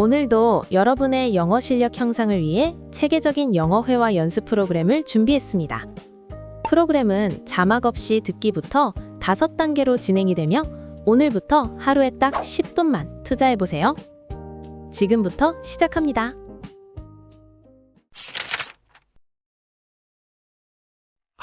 오늘도 여러분의 영어 실력 향상을 위해 체계적인 영어회화 연습 프로그램을 준비했습니다. 프로그램은 자막 없이 듣기부터 5단계로 진행이 되며 오늘부터 하루에 딱 10분만 투자해보세요. 지금부터 시작합니다.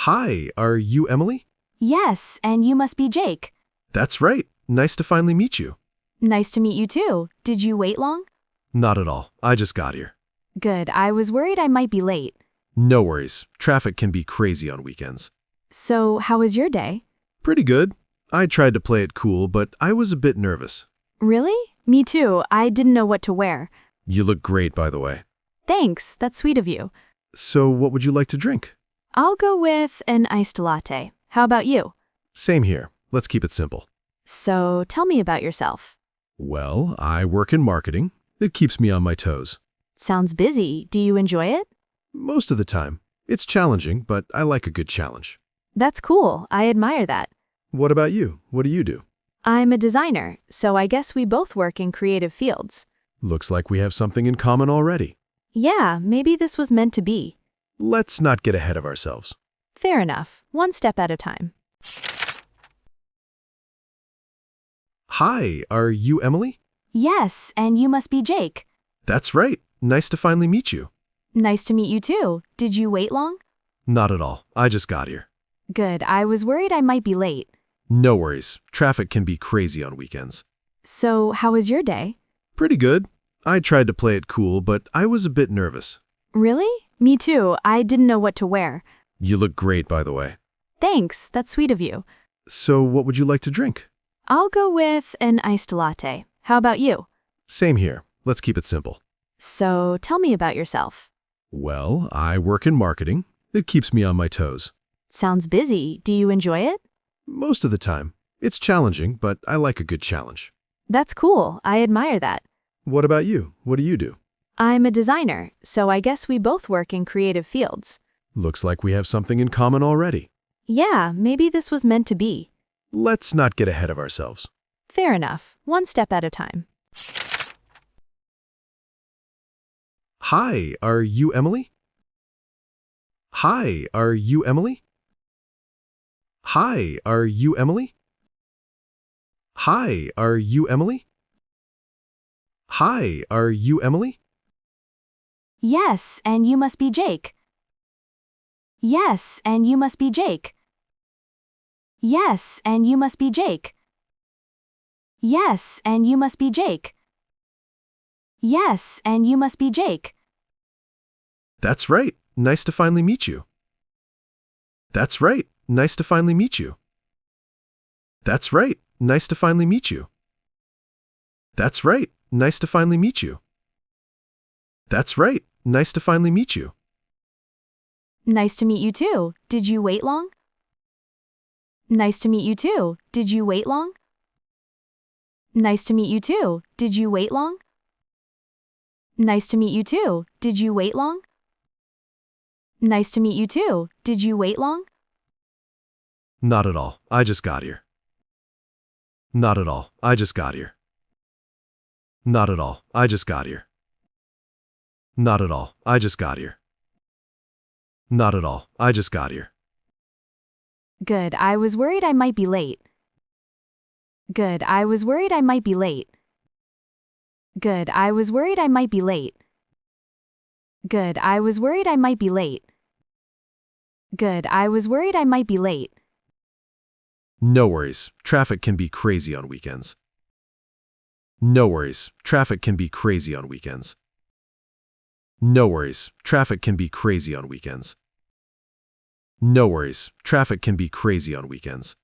Hi, are you Emily? Yes, and you must be Jake. That's right. Nice to finally meet you. Nice to meet you too. Did you wait long? Not at all. I just got here. Good. I was worried I might be late. No worries. Traffic can be crazy on weekends. So, how was your day? Pretty good. I tried to play it cool, but I was a bit nervous. Really? Me too. I didn't know what to wear. You look great, by the way. Thanks. That's sweet of you. So, what would you like to drink? I'll go with an iced latte. How about you? Same here. Let's keep it simple. So, tell me about yourself. Well, I work in marketing. It keeps me on my toes. Sounds busy. Do you enjoy it? Most of the time. It's challenging, but I like a good challenge. That's cool. I admire that. What about you? What do you do? I'm a designer, so I guess we both work in creative fields. Looks like we have something in common already. Yeah, maybe this was meant to be. Let's not get ahead of ourselves. Fair enough. One step at a time. Hi, are you Emily? Yes, and you must be Jake. That's right. Nice to finally meet you. Nice to meet you too. Did you wait long? Not at all. I just got here. Good. I was worried I might be late. No worries. Traffic can be crazy on weekends. So, how was your day? Pretty good. I tried to play it cool, but I was a bit nervous. Really? Me too. I didn't know what to wear. You look great, by the way. Thanks. That's sweet of you. So, what would you like to drink? I'll go with an iced latte. How about you? Same here. Let's keep it simple. So, tell me about yourself. Well, I work in marketing. It keeps me on my toes. Sounds busy. Do you enjoy it? Most of the time. It's challenging, but I like a good challenge. That's cool. I admire that. What about you? What do you do? I'm a designer, so I guess we both work in creative fields. Looks like we have something in common already. Yeah, maybe this was meant to be. Let's not get ahead of ourselves. Fair enough. One step at a time. Hi, are you Emily? Hi, are you Emily? Hi, are you Emily? Hi, are you Emily? Hi, are you Emily? Yes, and you must be Jake. Yes, and you must be Jake. Yes, and you must be Jake. Yes, and you must be Jake. Yes, and you must be Jake. That's right. Nice to finally meet you. That's right. Nice to finally meet you. That's right. Nice to finally meet you. That's right. Nice to finally meet you. That's right. Nice to finally meet you. Nice to meet you too. Did you wait long? Nice to meet you too. Did you wait long? Nice to meet you too. Did you wait long? Nice to meet you too. Did you wait long? Nice to meet you too. Did you wait long? Not at all. I just got here. Not at all. I just got here. Not at all. I just got here. Not at all. I just got here. Not at all. I just got here. Good. I was worried I might be late. Good. I was worried I might be late. Good. I was worried I might be late. Good. I was worried I might be late. Good. I was worried I might be late. No worries. Traffic can be crazy on weekends. No worries. Traffic can be crazy on weekends. No worries. Traffic can be crazy on weekends. No worries. Traffic can be crazy on weekends.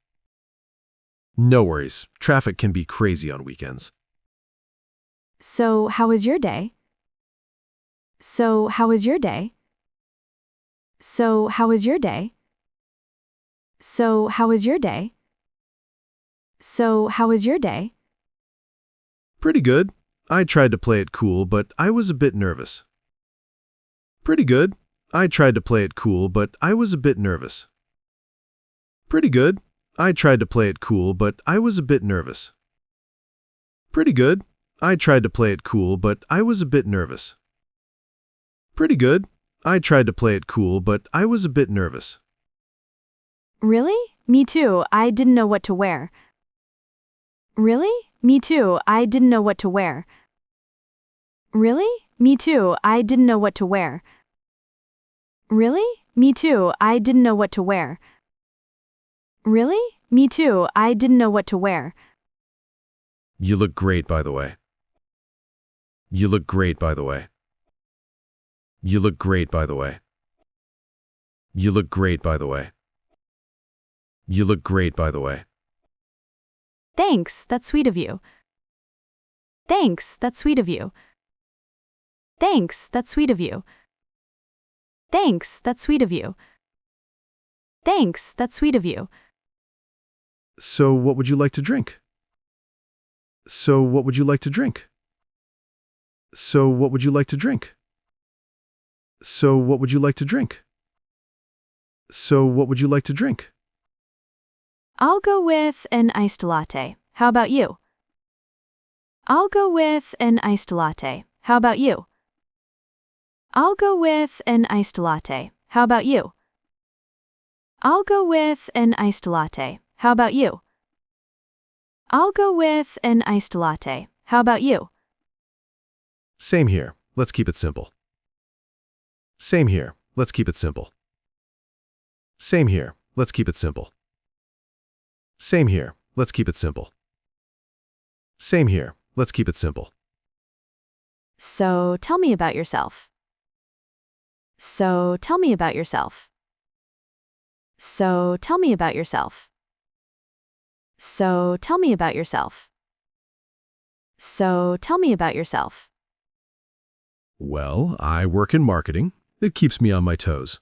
No worries. Traffic can be crazy on weekends. So, how was your day? So, how was your day? So, how was your day? So, how was your day? So, how was your day? Pretty good. I tried to play it cool, but I was a bit nervous. Pretty good. I tried to play it cool, but I was a bit nervous. Pretty good. I tried to play it cool, but I was a bit nervous. Pretty good. I tried to play it cool, but I was a bit nervous. Pretty good. I tried to play it cool, but I was a bit nervous. Really? Me too. I didn't know what to wear. Really? Me too. I didn't know what to wear. Really? Me too. I didn't know what to wear. Really? Me too. I didn't know what to wear. Really? Me too. I didn't know what to wear. You look great, by the way. You look great, by the way. You look great, by the way. You look great, by the way. You look great, by the way. Thanks, that's sweet of you. Thanks, that's sweet of you. Thanks, that's sweet of you. Thanks, that's sweet of you. Thanks, that's sweet of you. So, what would you like to drink? So, what would you like to drink? So, what would you like to drink? So, what would you like to drink? So, what would you like to drink? I'll go with an iced latte. How about you? I'll go with an iced latte. How about you? I'll go with an iced latte. How about you? I'll go with an iced latte. How about you? I'll go with an iced latte. How about you? Same here. Let's keep it simple. Same here. Let's keep it simple. Same here. Let's keep it simple. Same here. Let's keep it simple. Same here. Let's keep it simple. So, tell me about yourself. So, tell me about yourself. So, tell me about yourself. So, tell me about yourself. So, tell me about yourself. Well, I work in marketing. It keeps me on my toes.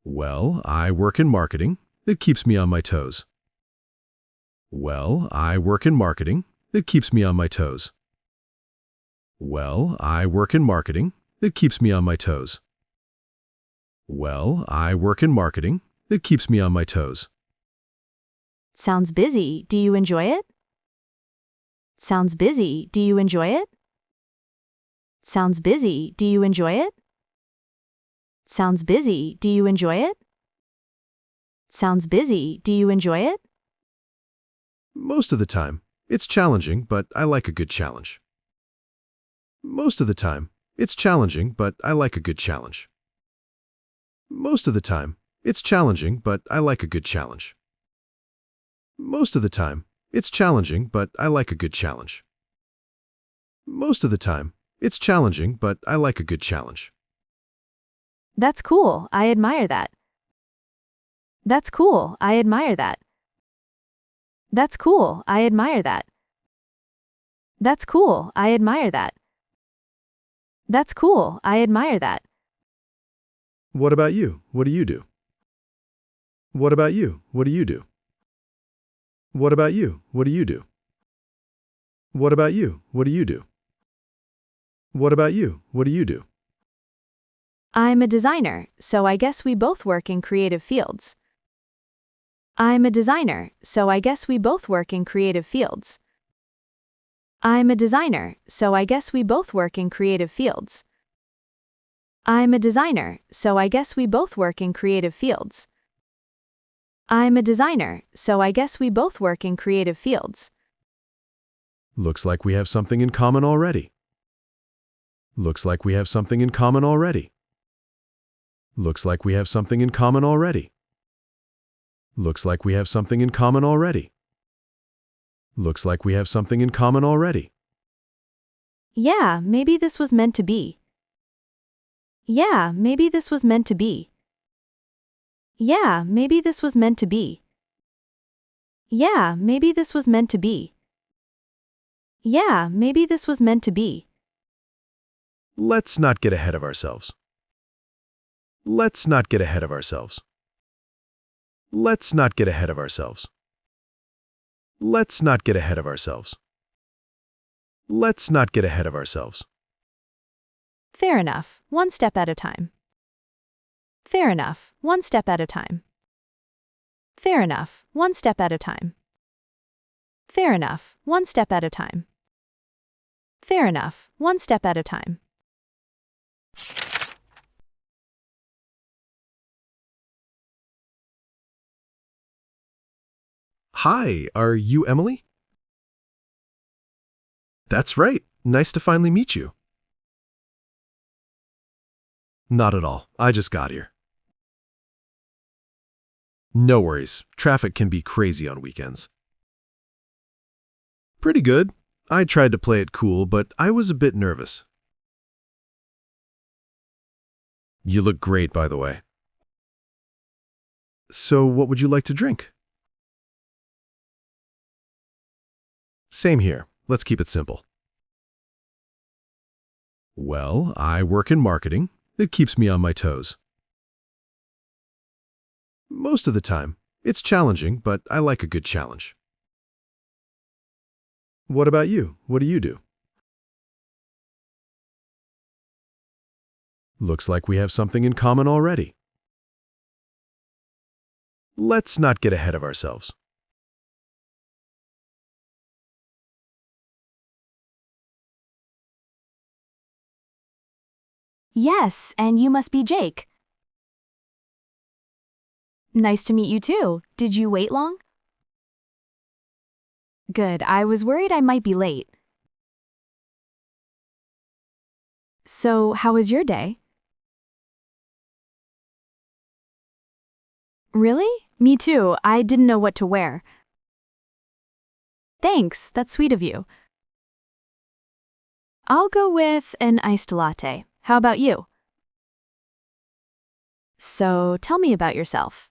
Well, I work in marketing. It keeps me on my toes. Well, I work in marketing. It keeps me on my toes. Well, I work in marketing. It keeps me on my toes. Well, I work in marketing. It keeps me on my toes. Sounds busy. Do you enjoy it? Sounds busy. Do you enjoy it? Sounds busy. Do you enjoy it? Sounds busy. Do you enjoy it? Sounds busy. Do you enjoy it? Most of the time. It's challenging, but I like a good challenge. Most of the time. It's challenging, but I like a good challenge. Most of the time. It's challenging, but I like a good challenge. Most of the time. It's challenging, but I like a good challenge. Most of the time. It's challenging, but I like a good challenge. That's cool. I admire that. That's cool. I admire that. That's cool. I admire that. That's cool. I admire that. That's cool. I admire that. What about you? What do you do? What about you? What do you do? What about you? What do you do? What about you? What do you do? What about you? What do you do? I'm a designer, so I guess we both work in creative fields. I'm a designer, so I guess we both work in creative fields. I'm a designer, so I guess we both work in creative fields. I'm a designer, so I guess we both work in creative fields. I'm a designer, so I guess we both work in creative fields. Looks like we have something in common already. Looks like we have something in common already. Looks like we have something in common already. Looks like we have something in common already. Looks like we have something in common already. Yeah, maybe this was meant to be. Yeah, maybe this was meant to be. Yeah, maybe this was meant to be. Yeah, maybe this was meant to be. Yeah, maybe this was meant to be. Let's not get ahead of ourselves. Let's not get ahead of ourselves. Let's not get ahead of ourselves. Let's not get ahead of ourselves. Let's not get ahead of ourselves. Fair enough, one step at a time. Fair enough, one step at a time. Fair enough, one step at a time. Fair enough, one step at a time. Fair enough. One step at a time. Hi, are you Emily? That's right. Nice to finally meet you. Not at all. I just got here. No worries. Traffic can be crazy on weekends. Pretty good. I tried to play it cool, but I was a bit nervous. You look great, by the way. So, what would you like to drink? Same here. Let's keep it simple. Well, I work in marketing. It keeps me on my toes. Most of the time. It's challenging, but I like a good challenge. What about you? What do you do? Looks like we have something in common already. Let's not get ahead of ourselves. Yes, and you must be Jake. Nice to meet you too. Did you wait long? Good. I was worried I might be late. So, how was your day? Really? Me too. I didn't know what to wear. Thanks. That's sweet of you. I'll go with an iced latte. How about you? So, tell me about yourself.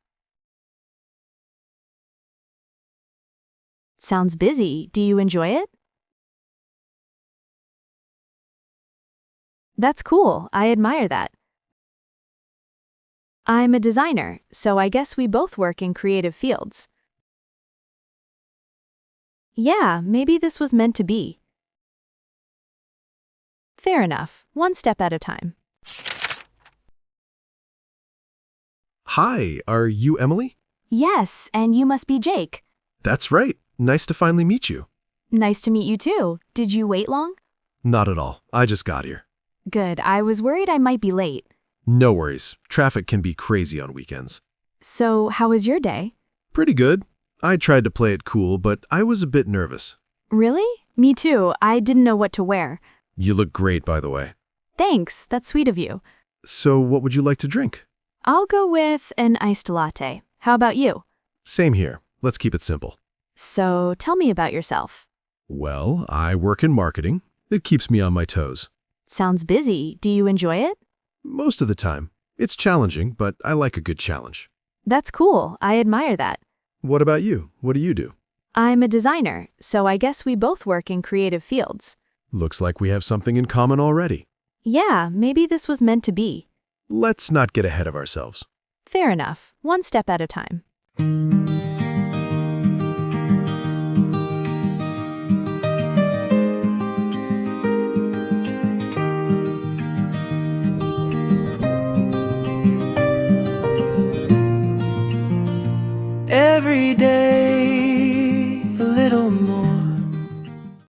Sounds busy. Do you enjoy it? That's cool. I admire that. I'm a designer, so I guess we both work in creative fields. Yeah, maybe this was meant to be. Fair enough. One step at a time. Hi, are you Emily? Yes, and you must be Jake. That's right. Nice to finally meet you. Nice to meet you too. Did you wait long? Not at all. I just got here. Good. I was worried I might be late. No worries. Traffic can be crazy on weekends. So, how was your day? Pretty good. I tried to play it cool, but I was a bit nervous. Really? Me too. I didn't know what to wear. You look great, by the way. Thanks. That's sweet of you. So, what would you like to drink? I'll go with an iced latte. How about you? Same here. Let's keep it simple. So, tell me about yourself. Well, I work in marketing. It keeps me on my toes. Sounds busy. Do you enjoy it? Most of the time. It's challenging, but I like a good challenge. That's cool. I admire that. What about you? What do you do? I'm a designer, so I guess we both work in creative fields. Looks like we have something in common already. Yeah, maybe this was meant to be. Let's not get ahead of ourselves. Fair enough. One step at a time. Every day